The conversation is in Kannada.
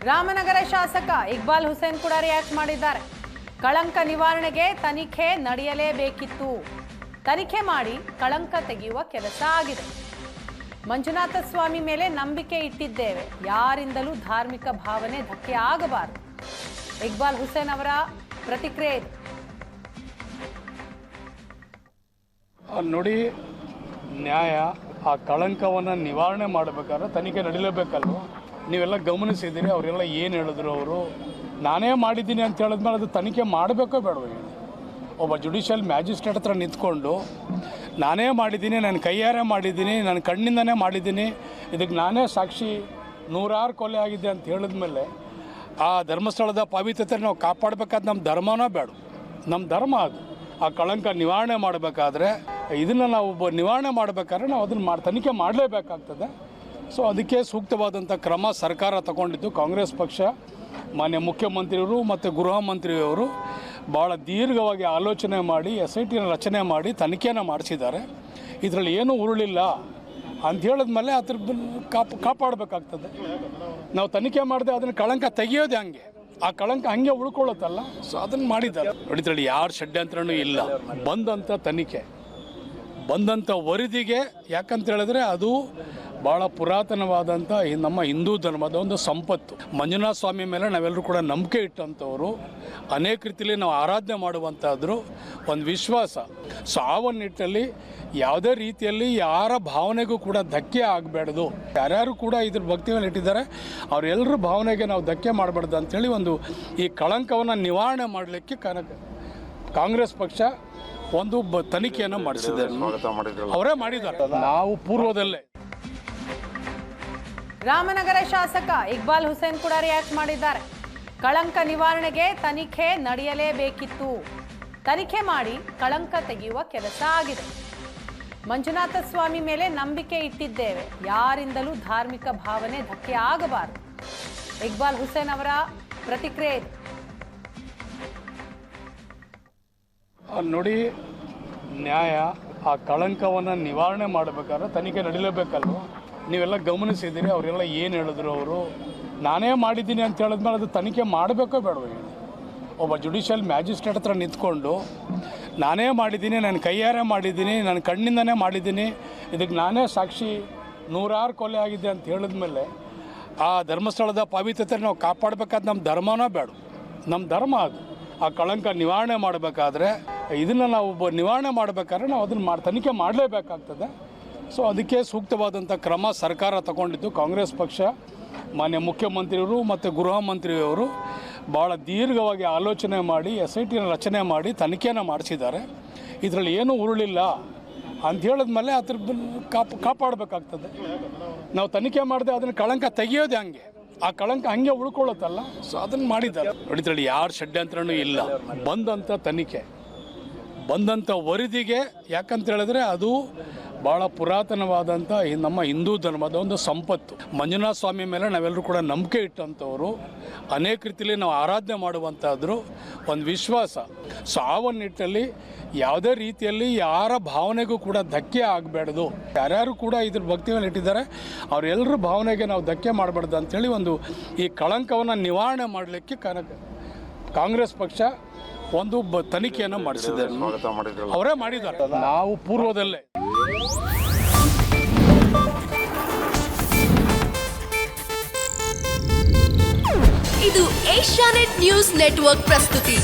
ರಾಮನಗರ ಶಾಸಕ ಇಕ್ಬಾಲ್ ಹುಸೇನ್ ಕೂಡ ರಿಯಾಕ್ಟ್ ಮಾಡಿದ್ದಾರೆ. ಕಳಂಕ ನಿವಾರಣೆಗೆ ತನಿಖೆ ನಡೆಯಲೇಬೇಕಿತ್ತು. ತನಿಖೆ ಮಾಡಿ ಕಳಂಕ ತೆಗೆಯುವ ಕೆಲಸ ಆಗಿದೆ. ಮಂಜುನಾಥ ಸ್ವಾಮಿ ಮೇಲೆ ನಂಬಿಕೆ ಇಟ್ಟಿದ್ದೇವೆ. ಯಾರಿಂದಲೂ ಧಾರ್ಮಿಕ ಭಾವನೆ ಧಕ್ಕೆ ಆಗಬಾರದು. ಇಕ್ಬಾಲ್ ಹುಸೇನ್ ಅವರ ಪ್ರತಿಕ್ರಿಯೆ ಇದು. ನೋಡಿ, ನ್ಯಾಯ ಆ ಕಳಂಕವನ್ನು ನಿವಾರಣೆ ಮಾಡಬೇಕಾದ್ರೆ ತನಿಖೆ ನಡೀಲೇಬೇಕಲ್ವ. ನೀವೆಲ್ಲ ಗಮನಿಸಿದ್ದೀರಿ, ಅವರೆಲ್ಲ ಏನು ಹೇಳಿದ್ರು. ಅವರು ನಾನೇ ಮಾಡಿದ್ದೀನಿ ಅಂತ ಹೇಳಿದ್ಮೇಲೆ ಅದು ತನಿಖೆ ಮಾಡಬೇಕೋ ಬೇಡವೋ ಹೇಳಿ. ಒಬ್ಬ ಜುಡಿಷಿಯಲ್ ಮ್ಯಾಜಿಸ್ಟ್ರೇಟ್ ಹತ್ರ ನಿಂತ್ಕೊಂಡು ನಾನೇ ಮಾಡಿದ್ದೀನಿ, ನಾನು ಕೈಯಾರೆ ಮಾಡಿದ್ದೀನಿ, ನಾನು ಕಣ್ಣಿಂದನೇ ಮಾಡಿದ್ದೀನಿ, ಇದಕ್ಕೆ ನಾನೇ ಸಾಕ್ಷಿ, ನೂರಾರು ಕೊಲೆ ಆಗಿದೆ ಅಂತ ಹೇಳಿದ್ಮೇಲೆ ಆ ಧರ್ಮಸ್ಥಳದ ಪವಿತ್ರತೆ ನಾವು ಕಾಪಾಡಬೇಕಾದ ನಮ್ಮ ಧರ್ಮನೋ ಬೇಡ. ನಮ್ಮ ಧರ್ಮ ಅದು. ಆ ಕಳಂಕ ನಿವಾರಣೆ ಮಾಡಬೇಕಾದ್ರೆ ಇದನ್ನು ನಾವು ನಿವಾರಣೆ ಮಾಡಬೇಕಾದ್ರೆ ನಾವು ಅದನ್ನು ತನಿಖೆ ಮಾಡಲೇಬೇಕಾಗ್ತದೆ. ಸೊ ಅದಕ್ಕೆ ಸೂಕ್ತವಾದಂಥ ಕ್ರಮ ಸರ್ಕಾರ ತಗೊಂಡಿದ್ದು. ಕಾಂಗ್ರೆಸ್ ಪಕ್ಷ, ಮಾನ್ಯ ಮುಖ್ಯಮಂತ್ರಿಯವರು ಮತ್ತು ಗೃಹ ಮಂತ್ರಿಯವರು ಭಾಳ ದೀರ್ಘವಾಗಿ ಆಲೋಚನೆ ಮಾಡಿ SIT ರಚನೆ ಮಾಡಿ ತನಿಖೆಯನ್ನು ಮಾಡಿಸಿದ್ದಾರೆ. ಇದರಲ್ಲಿ ಏನೂ ಉರುಳಿಲ್ಲ ಅಂತ ಹೇಳಿದ್ಮೇಲೆ ಅದ್ರ ಕಾಪಾಡಬೇಕಾಗ್ತದೆ. ನಾವು ತನಿಖೆ ಮಾಡಿದೆ ಅದನ್ನು ಕಳಂಕ ತೆಗೆಯೋದು ಹಂಗೆ, ಆ ಕಳಂಕ ಹಂಗೆ ಉಳ್ಕೊಳ್ಳುತ್ತಲ್ಲ. ಸೊ ಅದನ್ನು ಮಾಡಿದ್ದಾರೆ. ನೋಡಿದ್ರಲ್ಲಿ ಯಾರು ಷಡ್ಯಂತ್ರನೂ ಇಲ್ಲ. ಬಂದಂಥ ತನಿಖೆ, ಬಂದಂಥ ವರದಿಗೆ, ಯಾಕಂತ ಹೇಳಿದ್ರೆ ಅದು ಭಾಳ ಪುರಾತನವಾದಂಥ ನಮ್ಮ ಹಿಂದೂ ಧರ್ಮದ ಒಂದು ಸಂಪತ್ತು. ಮಂಜುನಾಥ ಸ್ವಾಮಿ ಮೇಲೆ ನಾವೆಲ್ಲರೂ ಕೂಡ ನಂಬಿಕೆ ಇಟ್ಟಂಥವ್ರು, ಅನೇಕ ರೀತಿಯಲ್ಲಿ ನಾವು ಆರಾಧನೆ ಮಾಡುವಂಥದ್ರು ಒಂದು ವಿಶ್ವಾಸ. ಸೊ ಆ ಒಂದು ನಿಟ್ಟಲ್ಲಿ ಯಾವುದೇ ರೀತಿಯಲ್ಲಿ ಯಾರ ಭಾವನೆಗೂ ಕೂಡ ಧಕ್ಕೆ ಆಗಬೇಡ್ದು. ಯಾರ್ಯಾರು ಕೂಡ ಇದ್ರ ಭಕ್ತಿಯನ್ನು ಇಟ್ಟಿದ್ದಾರೆ ಅವರೆಲ್ಲರ ಭಾವನೆಗೆ ನಾವು ಧಕ್ಕೆ ಮಾಡಬಾರ್ದು ಅಂಥೇಳಿ ಒಂದು ಈ ಕಳಂಕವನ್ನು ನಿವಾರಣೆ ಮಾಡಲಿಕ್ಕೆ ಕಾಂಗ್ರೆಸ್ ಪಕ್ಷ ಒಂದು ತನಿಖೆಯನ್ನು ಮಾಡಿಸಿದ್ದಾರೆ. ಅವರೇ ಮಾಡಿದ್ದಾರೆ. ನಾವು ಪೂರ್ವದಲ್ಲೇ. ರಾಮನಗರ ಶಾಸಕ ಇಕ್ಬಾಲ್ ಹುಸೇನ್ ಕೂಡ ರಿಯಾಕ್ಟ್ ಮಾಡಿದ್ದಾರೆ. ಕಳಂಕ ನಿವಾರಣೆಗೆ ತನಿಖೆ ನಡೆಯಲೇಬೇಕಿತ್ತು. ತನಿಖೆ ಮಾಡಿ ಕಳಂಕ ತೆಗೆಯುವ ಕೆಲಸ ಆಗಿದೆ. ಮಂಜುನಾಥ ಸ್ವಾಮಿ ಮೇಲೆ ನಂಬಿಕೆ ಇಟ್ಟಿದ್ದೇವೆ. ಯಾರಿಂದಲೂ ಧಾರ್ಮಿಕ ಭಾವನೆ ಧಕ್ಕೆ ಆಗಬಾರದು. ಇಕ್ಬಾಲ್ ಹುಸೇನ್ ಅವರ ಪ್ರತಿಕ್ರಿಯೆ ಇದು. ನೋಡಿ, ನ್ಯಾಯ ಆ ಕಳಂಕವನ್ನು ನಿವಾರಣೆ ಮಾಡಬೇಕಾದ್ರೆ ತನಿಖೆ ನಡೀಲೇಬೇಕಲ್ವ. ನೀವೆಲ್ಲ ಗಮನಿಸಿದ್ದೀರಿ, ಅವರೆಲ್ಲ ಏನು ಹೇಳಿದ್ರು. ಅವರು ನಾನೇ ಮಾಡಿದ್ದೀನಿ ಅಂತ ಹೇಳಿದ್ಮೇಲೆ ಅದು ತನಿಖೆ ಮಾಡಬೇಕೋ ಬೇಡವೋ ಹೇಳಿ. ಒಬ್ಬ ಜುಡಿಷಿಯಲ್ ಮ್ಯಾಜಿಸ್ಟ್ರೇಟ್ ಹತ್ರ ನಿಂತ್ಕೊಂಡು ನಾನೇ ಮಾಡಿದ್ದೀನಿ, ನಾನು ಕೈಯಾರೆ ಮಾಡಿದ್ದೀನಿ, ನಾನು ಕಣ್ಣಿಂದನೇ ಮಾಡಿದ್ದೀನಿ, ಇದಕ್ಕೆ ನಾನೇ ಸಾಕ್ಷಿ, ನೂರಾರು ಕೊಲೆ ಆಗಿದೆ ಅಂತ ಹೇಳಿದ್ಮೇಲೆ ಆ ಧರ್ಮಸ್ಥಳದ ಪವಿತ್ರತೆ ನಾವು ಕಾಪಾಡಬೇಕಾದ ನಮ್ಮ ಧರ್ಮನೋ ಬೇಡ. ನಮ್ಮ ಧರ್ಮ ಅದು. ಆ ಕಳಂಕ ನಿವಾರಣೆ ಮಾಡಬೇಕಾದ್ರೆ ಇದನ್ನು ನಾವು ನಿವಾರಣೆ ಮಾಡಬೇಕಾದ್ರೆ ನಾವು ಅದನ್ನು ತನಿಖೆ ಮಾಡಲೇಬೇಕಾಗ್ತದೆ. ಸೊ ಅದಕ್ಕೆ ಸೂಕ್ತವಾದಂಥ ಕ್ರಮ ಸರ್ಕಾರ ತಗೊಂಡಿದ್ದು. ಕಾಂಗ್ರೆಸ್ ಪಕ್ಷ, ಮಾನ್ಯ ಮುಖ್ಯಮಂತ್ರಿಯವರು ಮತ್ತು ಗೃಹ ಮಂತ್ರಿಯವರು ಭಾಳ ದೀರ್ಘವಾಗಿ ಆಲೋಚನೆ ಮಾಡಿ SIT ರಚನೆ ಮಾಡಿ ತನಿಖೆಯನ್ನು ಮಾಡಿಸಿದ್ದಾರೆ. ಇದರಲ್ಲಿ ಏನೂ ಉರುಳಿಲ್ಲ ಅಂತ ಹೇಳಿದ್ಮೇಲೆ ಅದ್ರ ಕಾಪಾಡಬೇಕಾಗ್ತದೆ. ನಾವು ತನಿಖೆ ಮಾಡಿದೆ ಅದನ್ನು ಕಳಂಕ ತೆಗೆಯೋದು ಹಂಗೆ, ಆ ಕಳಂಕ ಹಂಗೆ ಉಳ್ಕೊಳ್ಳುತ್ತಲ್ಲ. ಸೊ ಅದನ್ನು ಮಾಡಿದ್ದಾರೆ. ನೋಡಿದ್ರಲ್ಲಿ ಯಾರು ಷಡ್ಯಂತ್ರನೂ ಇಲ್ಲ. ಬಂದಂಥ ತನಿಖೆ, ಬಂದಂಥ ವರದಿಗೆ, ಯಾಕಂತ ಹೇಳಿದ್ರೆ ಅದು ಭಾಳ ಪುರಾತನವಾದಂಥ ನಮ್ಮ ಹಿಂದೂ ಧರ್ಮದ ಒಂದು ಸಂಪತ್ತು. ಮಂಜುನಾಥ ಸ್ವಾಮಿ ಮೇಲೆ ನಾವೆಲ್ಲರೂ ಕೂಡ ನಂಬಿಕೆ ಇಟ್ಟಂಥವ್ರು, ಅನೇಕ ರೀತಿಯಲ್ಲಿ ನಾವು ಆರಾಧನೆ ಮಾಡುವಂಥದ್ರು ಒಂದು ವಿಶ್ವಾಸ. ಸೊ ಆ ಒಂದು ನಿಟ್ಟಲ್ಲಿ ಯಾವುದೇ ರೀತಿಯಲ್ಲಿ ಯಾರ ಭಾವನೆಗೂ ಕೂಡ ಧಕ್ಕೆ ಆಗಬೇಡ್ದು. ಯಾರ್ಯಾರು ಕೂಡ ಇದ್ರ ಭಕ್ತಿಯನ್ನು ಇಟ್ಟಿದ್ದಾರೆ ಅವರೆಲ್ಲರ ಭಾವನೆಗೆ ನಾವು ಧಕ್ಕೆ ಮಾಡಬಾರ್ದು ಅಂಥೇಳಿ ಒಂದು ಈ ಕಳಂಕವನ್ನು ನಿವಾರಣೆ ಮಾಡಲಿಕ್ಕೆ ಕಾಂಗ್ರೆಸ್ ಪಕ್ಷ ಒಂದು ತನಿಖೆಯನ್ನು ಮಾಡಿಸಿದ್ದಾರೆ. ಅವರೇ ಮಾಡಿದ್ದಾರೆ. ನಾವು ಪೂರ್ವದಲ್ಲೇ. ಇದು ಏಷ್ಯಾನೆಟ್ ನ್ಯೂಸ್ ನೆಟ್ವರ್ಕ್ ಪ್ರಸ್ತುತಿ.